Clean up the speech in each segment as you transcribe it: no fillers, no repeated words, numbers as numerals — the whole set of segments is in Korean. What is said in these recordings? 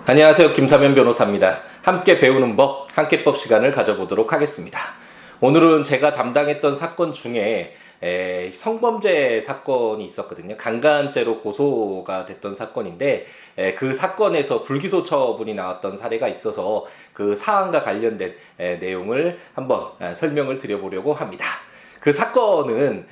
안녕하세요. 김사면 변호사입니다. 함께 배우는 법, 함께법 시간을 가져보도록 하겠습니다. 오늘은 제가 담당했던 사건 중에 성범죄 사건이 있었거든요. 강간죄로 고소가 됐던 사건인데 그 사건에서 불기소 처분이 나왔던 사례가 있어서 그 사안과 관련된 내용을 한번 설명을 드려보려고 합니다. 그 사건은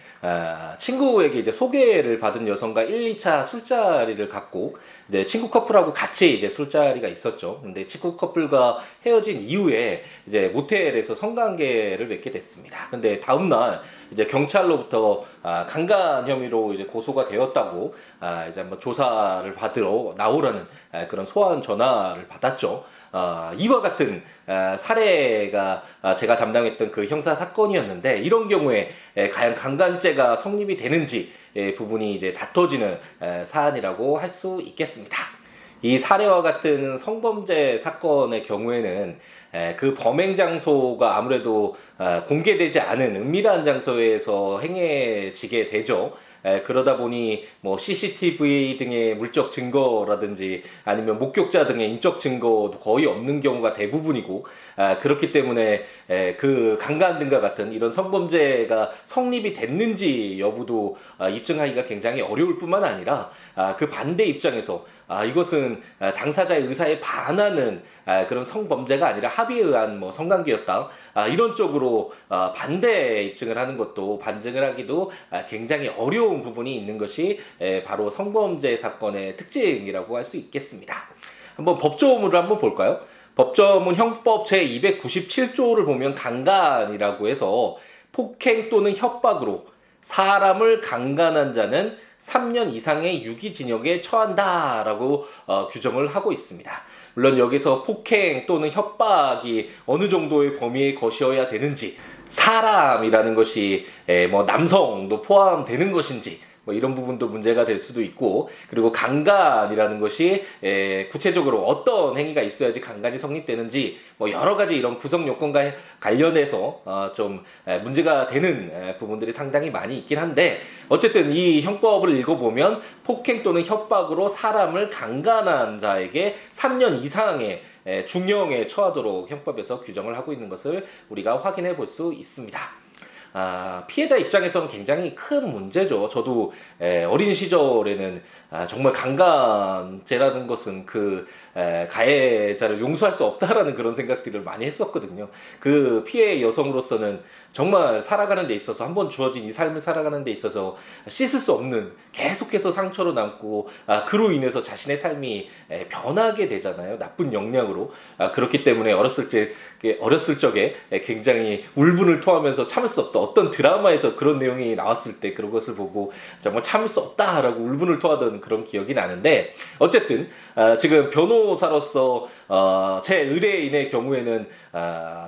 친구에게 이제 소개를 받은 여성과 1, 2차 술자리를 갖고 이제 친구 커플하고 같이 이제 술자리가 있었죠. 근데 친구 커플과 헤어진 이후에 이제 모텔에서 성관계를 맺게 됐습니다. 근데 다음 날 이제 경찰로부터 강간 혐의로 이제 고소가 되었다고 이제 한번 조사를 받으러 나오라는 그런 소환 전화를 받았죠. 이와 같은 사례가 제가 담당했던 그 형사 사건이었는데, 이런 경우에 과연 강간죄가 성립이 되는지 부분이 이제 다퉈지는 사안이라고 할 수 있겠습니다. 이 사례와 같은 성범죄 사건의 경우에는 그 범행 장소가 아무래도 공개되지 않은 은밀한 장소에서 행해지게 되죠. 그러다 보니 뭐 CCTV 등의 물적 증거라든지 아니면 목격자 등의 인적 증거도 거의 없는 경우가 대부분이고, 그렇기 때문에 그 강간 등과 같은 이런 성범죄가 성립이 됐는지 여부도 입증하기가 굉장히 어려울 뿐만 아니라 그 반대 입장에서 이것은 당사자의 의사에 반하는 그런 성범죄가 아니라 합의에 의한 뭐 성관계였다, 이런 쪽으로 반대 입증을 하는 것도, 반증을 하기도 굉장히 어려운 부분이 있는 것이 바로 성범죄 사건의 특징이라고 할 수 있겠습니다. 한번 법조문을 한번 볼까요? 법조문 형법 제297조를 보면 강간이라고 해서 폭행 또는 협박으로 사람을 강간한 자는 3년 이상의 유기징역에 처한다라고 규정을 하고 있습니다. 물론 여기서 폭행 또는 협박이 어느 정도의 범위의 것이어야 되는지, 사람이라는 것이 뭐 남성도 포함되는 것인지, 뭐 이런 부분도 문제가 될 수도 있고, 그리고 강간이라는 것이 구체적으로 어떤 행위가 있어야지 강간이 성립되는지, 뭐 여러 가지 이런 구성 요건과 관련해서 좀 문제가 되는 부분들이 상당히 많이 있긴 한데, 어쨌든 이 형법을 읽어보면 폭행 또는 협박으로 사람을 강간한 자에게 3년 이상의 중형에 처하도록 형법에서 규정을 하고 있는 것을 우리가 확인해 볼 수 있습니다. 피해자 입장에서는 굉장히 큰 문제죠. 저도 어린 시절에는 정말 강간죄라는 것은 그 가해자를 용서할 수 없다라는 그런 생각들을 많이 했었거든요. 그 피해 여성으로서는 정말 살아가는 데 있어서, 한번 주어진 이 삶을 살아가는 데 있어서 씻을 수 없는, 계속해서 상처로 남고 그로 인해서 자신의 삶이 변하게 되잖아요. 나쁜 영향으로. 그렇기 때문에 어렸을 적에 굉장히 울분을 토하면서 참을 수 없다, 어떤 드라마에서 그런 내용이 나왔을 때 그런 것을 보고 정말 참을 수 없다라고 울분을 토하던 그런 기억이 나는데, 어쨌든 지금 변호사로서 제 의뢰인의 경우에는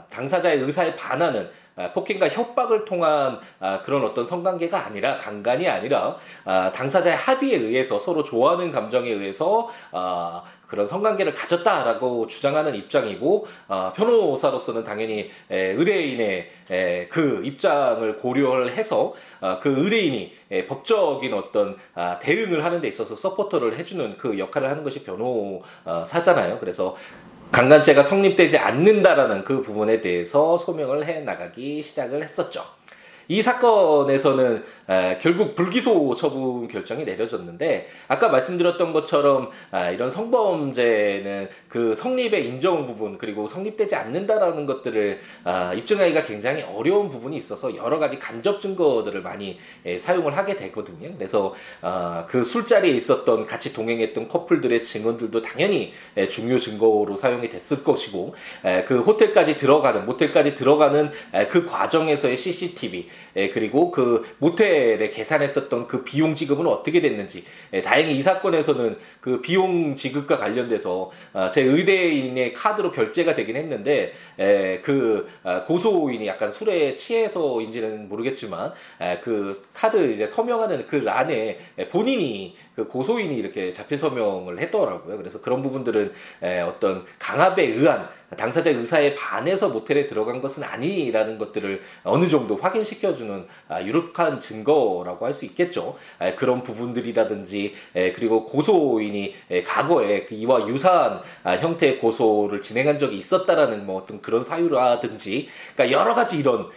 당사자의 의사에 반하는 폭행과 협박을 통한 그런 어떤 성관계가 아니라, 강간이 아니라 당사자의 합의에 의해서, 서로 좋아하는 감정에 의해서 그런 성관계를 가졌다라고 주장하는 입장이고, 변호사로서는 당연히 의뢰인의 그 입장을 고려를 해서 그 의뢰인이 법적인 어떤 대응을 하는 데 있어서 서포터를 해주는 그 역할을 하는 것이 변호사잖아요. 그래서 강간죄가 성립되지 않는다라는 그 부분에 대해서 소명을 해 나가기 시작을 했었죠. 이 사건에서는 결국 불기소 처분 결정이 내려졌는데, 아까 말씀드렸던 것처럼 이런 성범죄는 그 성립의 인정 부분, 그리고 성립되지 않는다라는 것들을 입증하기가 굉장히 어려운 부분이 있어서 여러 가지 간접 증거들을 많이 사용을 하게 되거든요. 그래서 그 술자리에 있었던, 같이 동행했던 커플들의 증언들도 당연히 중요 증거로 사용이 됐을 것이고, 그 모텔까지 들어가는 그 과정에서의 CCTV, 그리고 그 모텔에 계산했었던 그 비용 지급은 어떻게 됐는지, 다행히 이 사건에서는 그 비용 지급과 관련돼서 제 의뢰인의 카드로 결제가 되긴 했는데, 그 고소인이 약간 술에 취해서인지는 모르겠지만 그 카드 이제 서명하는 그 란에 본인이, 그 고소인이 이렇게 자필 서명을 했더라고요. 그래서 그런 부분들은 어떤 강압에 의한 당사자 의사에 반해서 모텔에 들어간 것은 아니라는 것들을 어느 정도 확인시켜주는 유력한 증거라고 할 수 있겠죠. 그런 부분들이라든지 그리고 고소인이 과거에 이와 유사한 형태의 고소를 진행한 적이 있었다라는 뭐 어떤 그런 사유라든지, 그러니까 여러 가지 이런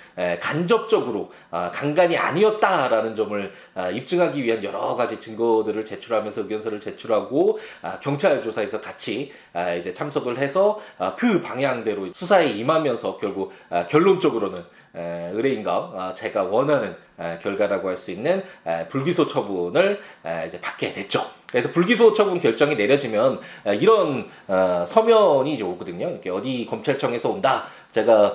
간접적으로 강간이 아니었다라는 점을 입증하기 위한 여러 가지 증거들을 제출하면서 의견서를 제출하고 경찰 조사에서 같이 이제 참석을 해서 그 방향대로 수사에 임하면서 결국 결론적으로는 의뢰인과 제가 원하는 결과라고 할 수 있는 불기소 처분을 이제 받게 됐죠. 그래서 불기소 처분 결정이 내려지면 이런 서면이 이제 오거든요. 이렇게 어디 검찰청에서 온다. 제가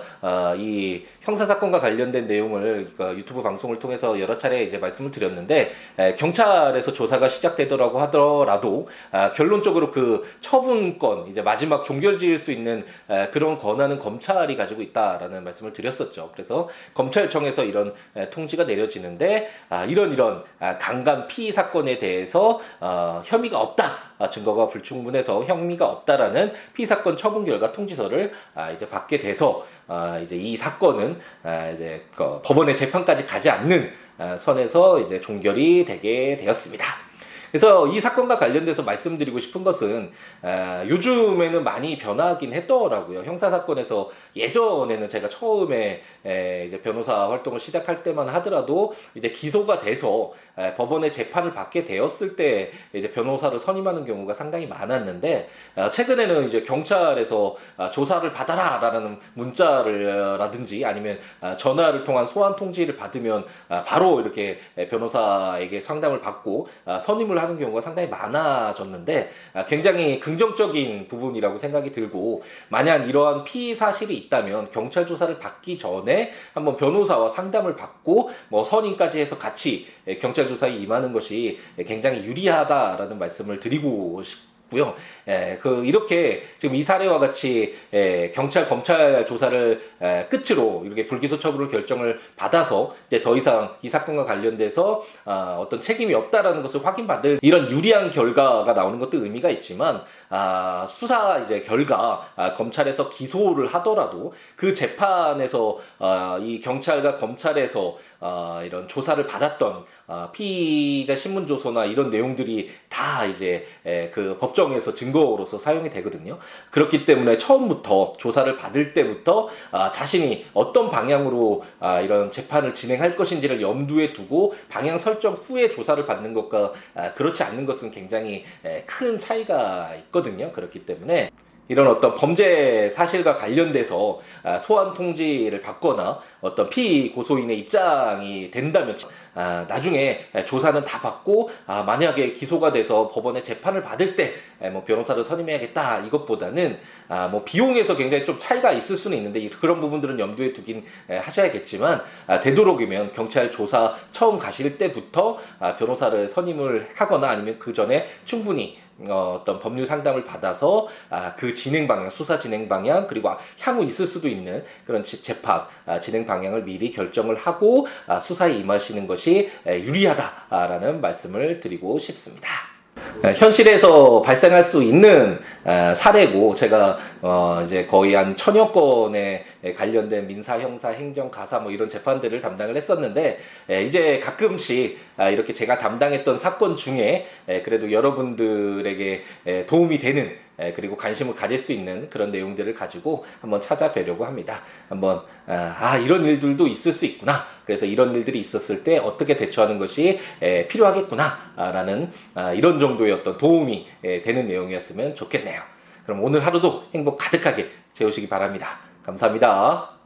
이 형사 사건과 관련된 내용을 유튜브 방송을 통해서 여러 차례 이제 말씀을 드렸는데, 경찰에서 조사가 시작되더라고 하더라도 결론적으로 그 처분권, 이제 마지막 종결지을 수 있는 그런 권한은 검찰이 가지고 있다라는 말씀을 드렸었죠. 그래서 검찰청에서 이런 통지가 내려지는데 이런 강간 피의 사건에 대해서 혐의가 없다. 증거가 불충분해서 혐의가 없다라는 피사건 처분 결과 통지서를 이제 받게 돼서 이제 이 사건은 이제 법원의 재판까지 가지 않는 선에서 이제 종결이 되게 되었습니다. 그래서 이 사건과 관련돼서 말씀드리고 싶은 것은 요즘에는 많이 변하긴 했더라고요. 형사사건에서 예전에는 제가 처음에 이제 변호사 활동을 시작할 때만 하더라도 이제 기소가 돼서 법원의 재판을 받게 되었을 때 이제 변호사를 선임하는 경우가 상당히 많았는데, 최근에는 이제 경찰에서 조사를 받아라라는 문자라든지 아니면 전화를 통한 소환 통지를 받으면 바로 이렇게 변호사에게 상담을 받고 선임을 하는 경우가 상당히 많아졌는데, 굉장히 긍정적인 부분이라고 생각이 들고, 만약 이러한 피의 사실이 있다면 경찰 조사를 받기 전에 한번 변호사와 상담을 받고 뭐 선임까지 해서 같이 경찰 조사에 임하는 것이 굉장히 유리하다라는 말씀을 드리고 싶고요. 이렇게 지금 이 사례와 같이 경찰 검찰 조사를 끝으로 이렇게 불기소 처분을 결정을 받아서 이제 더 이상 이 사건과 관련돼서 어떤 책임이 없다라는 것을 확인받을 이런 유리한 결과가 나오는 것도 의미가 있지만, 수사 이제 결과 검찰에서 기소를 하더라도 그 재판에서 이 경찰과 검찰에서 이런 조사를 받았던 피의자 신문조서나 이런 내용들이 다 이제 그 법정에서 증거로서 사용이 되거든요. 그렇기 때문에 처음부터 조사를 받을 때부터 자신이 어떤 방향으로 이런 재판을 진행할 것인지를 염두에 두고 방향 설정 후에 조사를 받는 것과 그렇지 않는 것은 굉장히 큰 차이가 있거든요. 그렇기 때문에 이런 어떤 범죄 사실과 관련돼서 소환 통지를 받거나 어떤 피의 고소인의 입장이 된다면 나중에 조사는 다 받고 만약에 기소가 돼서 법원에 재판을 받을 때 뭐 변호사를 선임해야겠다 이것보다는 뭐 비용에서 굉장히 좀 차이가 있을 수는 있는데 그런 부분들은 염두에 두긴 하셔야겠지만, 되도록이면 경찰 조사 처음 가실 때부터 변호사를 선임을 하거나 아니면 그 전에 충분히 어떤 법률 상담을 받아서 그 진행 방향, 수사 진행 방향, 그리고 향후 있을 수도 있는 그런 재판 진행 방향을 미리 결정을 하고 수사에 임하시는 것이 유리하다라는 말씀을 드리고 싶습니다. 현실에서 발생할 수 있는 사례고, 제가 이제 거의 한 1000여 건에 관련된 민사, 형사, 행정, 가사 뭐 이런 재판들을 담당을 했었는데, 이제 가끔씩 이렇게 제가 담당했던 사건 중에 그래도 여러분들에게 도움이 되는, 그리고 관심을 가질 수 있는 그런 내용들을 가지고 한번 찾아뵈려고 합니다. 한번 이런 일들도 있을 수 있구나, 그래서 이런 일들이 있었을 때 어떻게 대처하는 것이 필요하겠구나 라는 이런 정도의 어떤 도움이 되는 내용이었으면 좋겠네요. 그럼 오늘 하루도 행복 가득하게 채우시기 바랍니다. 감사합니다.